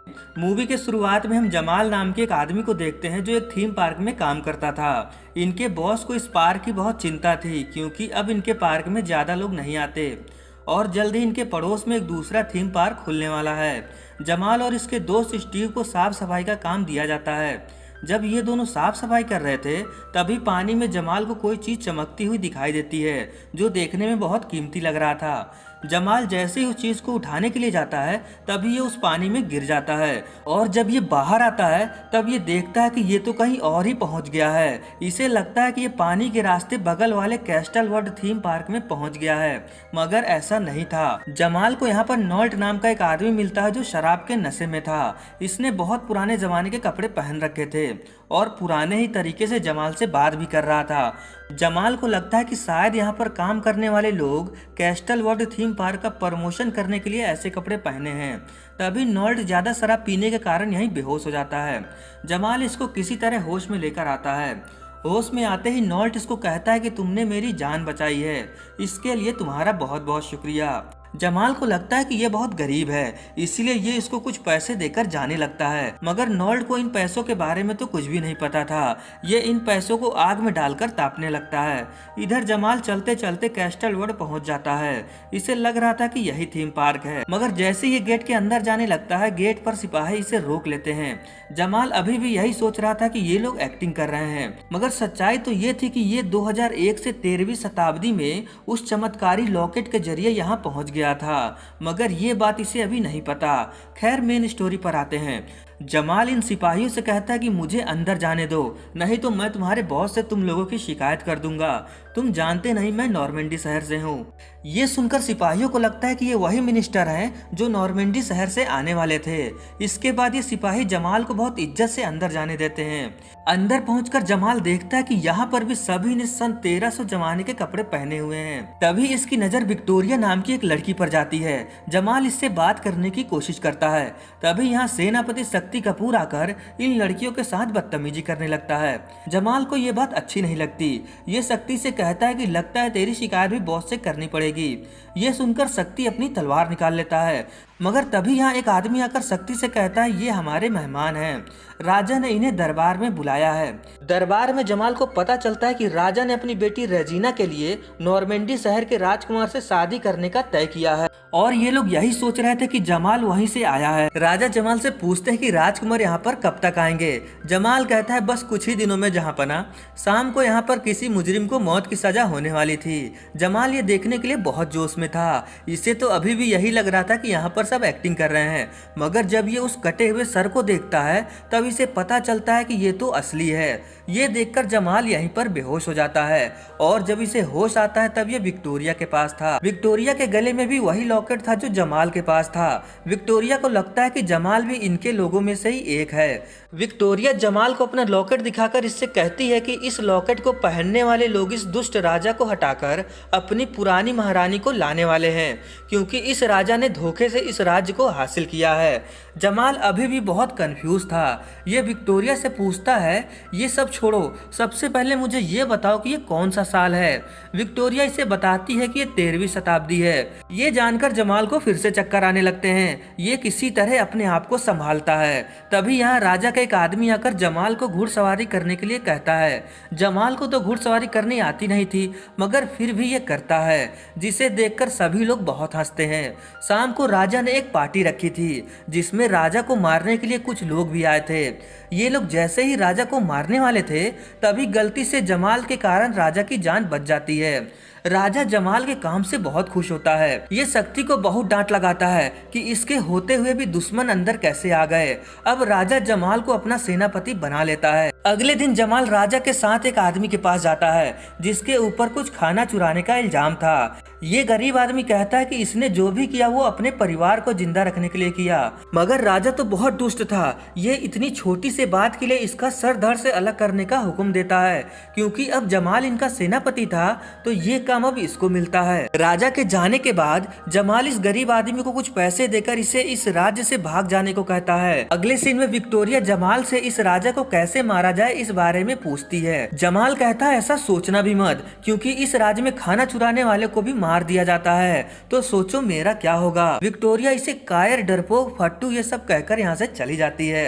Movie के शुरुआत में हम जमाल नाम के एक आदमी को देखते हैं जो एक थीम पार्क में काम करता था। इनके बॉस को इस पार्क की बहुत चिंता थी क्योंकि अब इनके पार्क में ज़्यादा लोग नहीं आते और जल्द ही इनके पड़ोस में एक दूसरा थीम पार्क खुलने वाला है। जमाल और इसके दोस्त स्टीव को साफ सफाई का काम दिया जाता है। जब ये दोनों साफ सफाई कर रहे थे तभी पानी में जमाल को कोई चीज़ चमकती हुई दिखाई देती है जो देखने में बहुत कीमती लग रहा था। जमाल जैसे ही उस चीज़ को उठाने के लिए जाता है तभी ये उस पानी में गिर जाता है और जब ये बाहर आता है तब ये देखता है कि ये तो कहीं और ही पहुंच गया है। इसे लगता है कि ये पानी के रास्ते बगल वाले कैस्टल वर्ल्ड थीम पार्क में पहुंच गया है, मगर ऐसा नहीं था। जमाल को यहाँ पर नॉल्ट नाम का एक आदमी मिलता है जो शराब के नशे में था। इसने बहुत पुराने जमाने के कपड़े पहन रखे थे और पुराने ही तरीके से जमाल से बात भी कर रहा था। जमाल को लगता है कि शायद यहाँ पर काम करने वाले लोग कैस्टल वर्ल्ड थीम पार्क का प्रमोशन करने के लिए ऐसे कपड़े पहने हैं। तभी नॉल्ट ज़्यादा शराब पीने के कारण यहीं बेहोश हो जाता है। जमाल इसको किसी तरह होश में लेकर आता है। होश में आते ही नॉल्ट इसको कहता है कि तुमने मेरी जान बचाई है, इसके लिए तुम्हारा बहुत बहुत शुक्रिया। जमाल को लगता है कि ये बहुत गरीब है, इसलिए ये इसको कुछ पैसे देकर जाने लगता है, मगर नॉल्ट को इन पैसों के बारे में तो कुछ भी नहीं पता था। ये इन पैसों को आग में डालकर तापने लगता है। इधर जमाल चलते चलते कैस्टल वर्ल्ड पहुंच जाता है। इसे लग रहा था कि यही थीम पार्क है, मगर जैसे ये गेट के अंदर जाने लगता है गेट पर सिपाही इसे रोक लेते हैं। जमाल अभी भी यही सोच रहा था कि ये लोग एक्टिंग कर रहे हैं, मगर सच्चाई तो ये थी कि ये 2001 से 13वीं शताब्दी में उस चमत्कारी लॉकेट के जरिए यहाँ पहुंच गया था, मगर ये बात इसे अभी नहीं पता। खैर मेन स्टोरी पर आते हैं। जमाल इन सिपाहियों से कहता है कि मुझे अंदर जाने दो, नहीं तो मैं तुम्हारे बॉस से तुम लोगों की शिकायत कर दूंगा। तुम जानते नहीं मैं नॉर्मेंडी शहर से हूँ। ये सुनकर सिपाहियों को लगता है कि ये वही मिनिस्टर हैं जो नॉर्मेंडी शहर से आने वाले थे। इसके बाद ये सिपाही जमाल को बहुत इज्जत से अंदर जाने देते हैं। अंदर पहुंचकर जमाल देखता है कि यहाँ पर भी सभी ने सन 1300 जमाने के कपड़े पहने हुए हैं। तभी इसकी नजर विक्टोरिया नाम की एक लड़की पर जाती है। जमाल इससे बात करने की कोशिश करता है। तभी यहाँ सेनापति शक्ति कपूर आकर इन लड़कियों के साथ बदतमीजी करने लगता है। जमाल को ये बात अच्छी नहीं लगती। ये शक्ति से कहता है कि लगता है तेरी शिकायत भी बॉस से करनी पड़ेगी। ये सुनकर शक्ति अपनी तलवार निकाल लेता है, मगर तभी यहाँ एक आदमी आकर शक्ति से कहता है ये हमारे मेहमान हैं, राजा ने इन्हें दरबार में बुलाया है। दरबार में जमाल को पता चलता है कि राजा ने अपनी बेटी रेजिना के लिए नॉर्मेंडी शहर के राजकुमार से शादी करने का तय किया है और ये लोग यही सोच रहे थे कि जमाल वहीं से आया है। राजा जमाल से पूछते हैं कि राजकुमार यहाँ पर कब तक आएंगे। जमाल कहता है बस कुछ ही दिनों में जहाँपना। शाम को यहाँ पर किसी मुजरिम को मौत की सजा होने वाली थी। जमाल ये देखने के लिए बहुत जोश में था। इसे तो अभी भी यही लग रहा था कि यहाँ पर सब एक्टिंग कर रहे हैं, मगर जब ये उस कटे हुए सर को देखता है तब इसे पता चलता है कि ये तो असली है। ये देखकर जमाल यहीं पर बेहोश हो जाता है और जब इसे होश आता है तब ये विक्टोरिया के पास था। विक्टोरिया के गले में भी वही लॉकेट था जो जमाल के पास था। विक्टोरिया को लगता है कि जमाल भी इनके लोगों में से ही एक है। विक्टोरिया जमाल को अपना लॉकेट दिखाकर इससे कहती है कि इस लॉकेट को पहनने वाले लोग इस दुष्ट राजा को हटाकर अपनी पुरानी महारानी को लाने वाले हैं, क्योंकि इस राजा ने धोखे से इस राज्य को हासिल किया है। जमाल अभी भी बहुत कंफ्यूज था। ये विक्टोरिया से पूछता है ये सब छोड़ो, सबसे पहले मुझे ये बताओ कि ये कौन सा साल है। विक्टोरिया इसे बताती है कि ये 13वीं शताब्दी है। ये जानकर जमाल को फिर से चक्कर आने लगते हैं। ये किसी तरह अपने आप को संभालता है। तभी यहाँ राजा का एक आदमी आकर जमाल को घुड़सवारी करने के लिए कहता है। जमाल को तो घुड़सवारी करनी आती नहीं थी, मगर फिर भी ये करता है, जिसे देखकर सभी लोग बहुत हंसते हैं। शाम को राजा ने एक पार्टी रखी थी जिसमें राजा को मारने के लिए कुछ लोग भी आए थे। ये लोग जैसे ही राजा को मारने वाले थे तभी गलती से जमाल के कारण राजा की जान बच जाती है। राजा जमाल के काम से बहुत खुश होता है। ये शक्ति को बहुत डांट लगाता है कि इसके होते हुए भी दुश्मन अंदर कैसे आ गए। अब राजा जमाल को अपना सेनापति बना लेता है। अगले दिन जमाल राजा के साथ एक आदमी के पास जाता है जिसके ऊपर कुछ खाना चुराने का इल्जाम था। ये गरीब आदमी कहता है कि इसने जो भी किया वो अपने परिवार को जिंदा रखने के लिए किया, मगर राजा तो बहुत दुष्ट था। ये इतनी छोटी से बात के लिए इसका सर धड़ से अलग करने का हुक्म देता है, क्योंकि अब जमाल इनका सेनापति था तो ये काम अब इसको मिलता है। राजा के जाने के बाद जमाल इस गरीब आदमी को कुछ पैसे देकर इसे इस राज्य से भाग जाने को कहता है। अगले सीन में विक्टोरिया जमाल से इस राजा को कैसे मारा जाए इस बारे में पूछती है। जमाल कहता है ऐसा सोचना भी मत, क्योंकि इस राज्य में खाना चुराने वाले को भी मार दिया जाता है, तो सोचो मेरा क्या होगा। विक्टोरिया इसे कायर, डरपोक, फट्टू ये सब कहकर यहाँ से चली जाती है।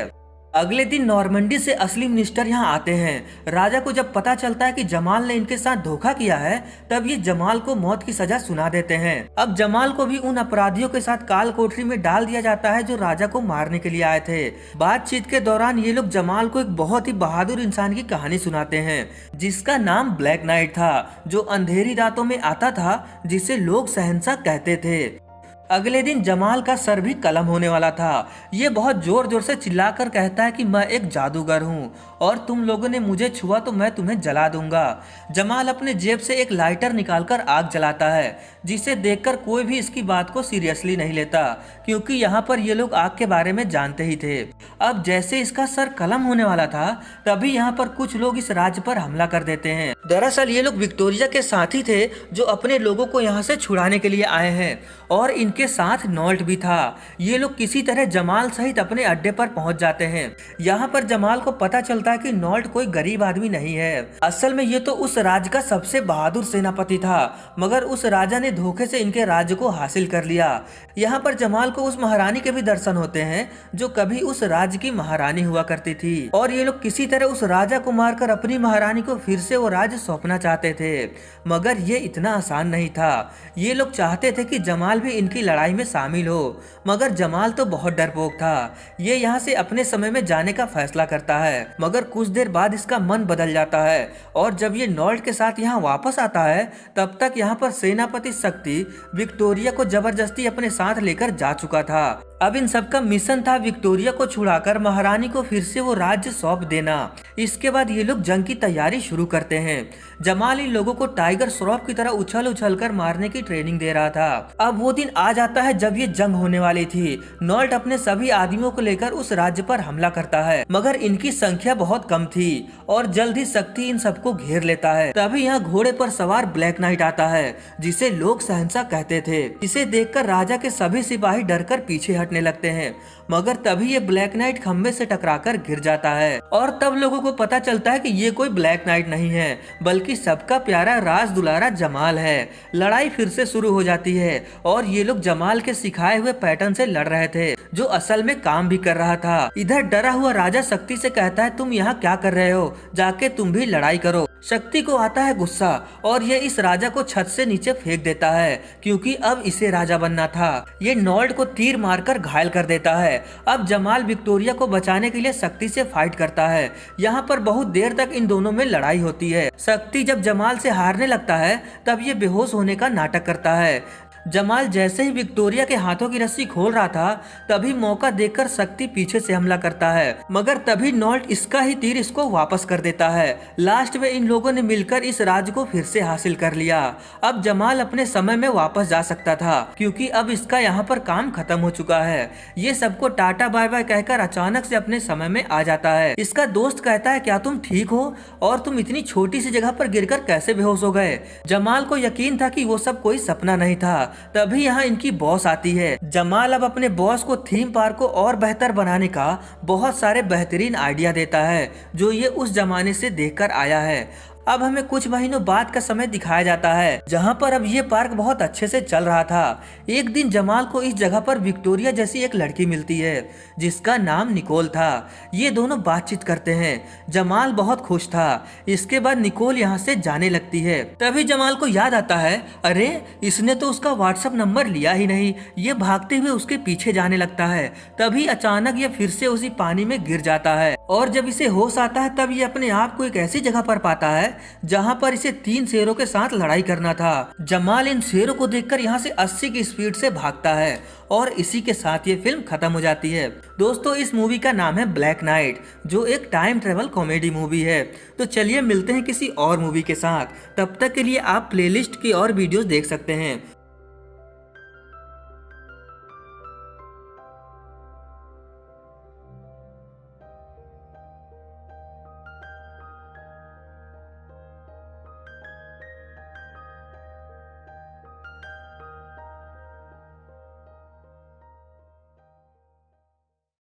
अगले दिन नॉर्मंडी से असली मिनिस्टर यहाँ आते हैं। राजा को जब पता चलता है कि जमाल ने इनके साथ धोखा किया है, तब ये जमाल को मौत की सजा सुना देते हैं। अब जमाल को भी उन अपराधियों के साथ काल कोठरी में डाल दिया जाता है जो राजा को मारने के लिए आए थे। बातचीत के दौरान ये लोग जमाल को एक बहुत ही बहादुर इंसान की कहानी सुनाते हैं, जिसका नाम ब्लैक नाइट था, जो अंधेरी रातों में आता था, जिसे लोग शहंशाह कहते थे। अगले दिन जमाल का सर भी कलम होने वाला था। ये बहुत जोर जोर से चिल्लाकर कहता है कि मैं एक जादूगर हूँ और तुम लोगों ने मुझे छुआ तो मैं तुम्हें जला दूंगा। जमाल अपने जेब से एक लाइटर निकालकर आग जलाता है, जिसे देखकर कोई भी इसकी बात को सीरियसली नहीं लेता, क्योंकि यहाँ पर ये लोग आग के बारे में जानते ही थे। अब जैसे इसका सर कलम होने वाला था, तभी यहाँ पर कुछ लोग इस राज्य पर हमला कर देते हैं। दरअसल ये लोग विक्टोरिया के साथी थे, जो अपने लोगों को यहाँ से छुड़ाने के लिए आए हैं, और इनके साथ नॉल्ट भी था। ये लोग किसी तरह जमाल सहित अपने अड्डे पर पहुंच जाते हैं। यहाँ पर जमाल को पता चलता है कि नॉल्ट कोई गरीब आदमी नहीं है। असल में ये तो उस राज्य का सबसे बहादुर सेनापति था, मगर उस राजा ने धोखे से इनके राज्य को हासिल कर लिया। यहाँ पर जमाल को उस महारानी के भी दर्शन होते हैं, जो कभी उस राज्य की महारानी हुआ करती थी, और ये लोग किसी तरह उस राजा को मारकर अपनी महारानी को फिर से वो राज्य सौंपना चाहते थे, मगर ये इतना आसान नहीं था। ये लोग चाहते थे कि जमाल भी इनकी लड़ाई में शामिल हो, मगर जमाल तो बहुत डरपोक था। ये यहाँ से अपने समय में जाने का फैसला करता है, मगर कुछ देर बाद इसका मन बदल जाता है, और जब ये नॉल्ट के साथ यहाँ वापस आता है, तब तक यहाँ पर सेनापति शक्ति विक्टोरिया को जबरदस्ती अपने साथ लेकर जा चुका था। अब इन सबका मिशन था विक्टोरिया को छुड़ाकर महारानी को फिर से वो राज्य सौंप देना। इसके बाद ये लोग जंग की तैयारी शुरू करते हैं। जमाल इन लोगों को टाइगर श्रॉफ की तरह उछल उछल कर मारने की ट्रेनिंग दे रहा था। अब वो दिन आ जाता है जब ये जंग होने वाली थी। नॉल्ट अपने सभी आदमियों को लेकर उस राज्य पर हमला करता है, मगर इनकी संख्या बहुत कम थी और जल्द ही शक्ति इन सबको घेर लेता है। तभी यहाँ घोड़े पर सवार ब्लैक नाइट आता है, जिसे लोग शहंशाह कहते थे। इसे देखकर राजा के सभी सिपाही डरकर पीछे हटने लगते हैं, मगर तभी ये ब्लैक नाइट खंबे से टकराकर गिर जाता है, और तब लोगों को पता चलता है कि ये कोई ब्लैक नाइट नहीं है, बल्कि सबका प्यारा राज दुलारा जमाल है। लड़ाई फिर से शुरू हो जाती है, और ये लोग जमाल के सिखाए हुए पैटर्न से लड़ रहे थे, जो असल में काम भी कर रहा था। इधर डरा हुआ राजा शक्ति से कहता है, तुम यहाँ क्या कर रहे हो, जाके तुम भी लड़ाई करो। शक्ति को आता है गुस्सा, और ये इस राजा को छत से नीचे फेंक देता है, क्योंकि अब इसे राजा बनना था। ये नॉल्ट को तीर मारकर घायल कर देता है। अब जमाल विक्टोरिया को बचाने के लिए शक्ति से फाइट करता है। यहाँ पर बहुत देर तक इन दोनों में लड़ाई होती है। शक्ति जब जमाल से हारने लगता है, तब ये बेहोश होने का नाटक करता है। जमाल जैसे ही विक्टोरिया के हाथों की रस्सी खोल रहा था, तभी मौका देखकर शक्ति पीछे से हमला करता है, मगर तभी नॉल्ट इसका ही तीर इसको वापस कर देता है। लास्ट में इन लोगों ने मिलकर इस राज्य को फिर से हासिल कर लिया। अब जमाल अपने समय में वापस जा सकता था, क्योंकि अब इसका यहाँ पर काम खत्म हो चुका है। ये सबको टाटा बाय बाय कहकर अचानक से अपने समय में आ जाता है। इसका दोस्त कहता है, क्या तुम ठीक हो, और तुम इतनी छोटी सी जगह पर गिरकर कैसे बेहोश हो गए। जमाल को यकीन था कि वो सब कोई सपना नहीं था। तभी यहाँ इनकी बॉस आती है। जमाल अब अपने बॉस को थीम पार्क को और बेहतर बनाने का बहुत सारे बेहतरीन आइडिया देता है, जो ये उस जमाने से देखकर आया है। अब हमें कुछ महीनों बाद का समय दिखाया जाता है, जहाँ पर अब ये पार्क बहुत अच्छे से चल रहा था। एक दिन जमाल को इस जगह पर विक्टोरिया जैसी एक लड़की मिलती है, जिसका नाम निकोल था। ये दोनों बातचीत करते हैं। जमाल बहुत खुश था। इसके बाद निकोल यहाँ से जाने लगती है। तभी जमाल को याद आता है, अरे इसने तो उसका व्हाट्सएप नंबर लिया ही नहीं। ये भागते हुए उसके पीछे जाने लगता है। तभी अचानक ये फिर से उसी पानी में गिर जाता है, और जब इसे होश आता है, तब ये अपने आप को एक ऐसी जगह पर पाता है जहां पर इसे 3 शेरों के साथ लड़ाई करना था। जमाल इन शेरों को देखकर यहां से 80 की स्पीड से भागता है, और इसी के साथ ये फिल्म खत्म हो जाती है। दोस्तों, इस मूवी का नाम है ब्लैक नाइट, जो एक टाइम ट्रेवल कॉमेडी मूवी है। तो चलिए मिलते हैं किसी और मूवी के साथ। तब तक के लिए आप प्लेलिस्ट की और वीडियोस देख सकते हैं।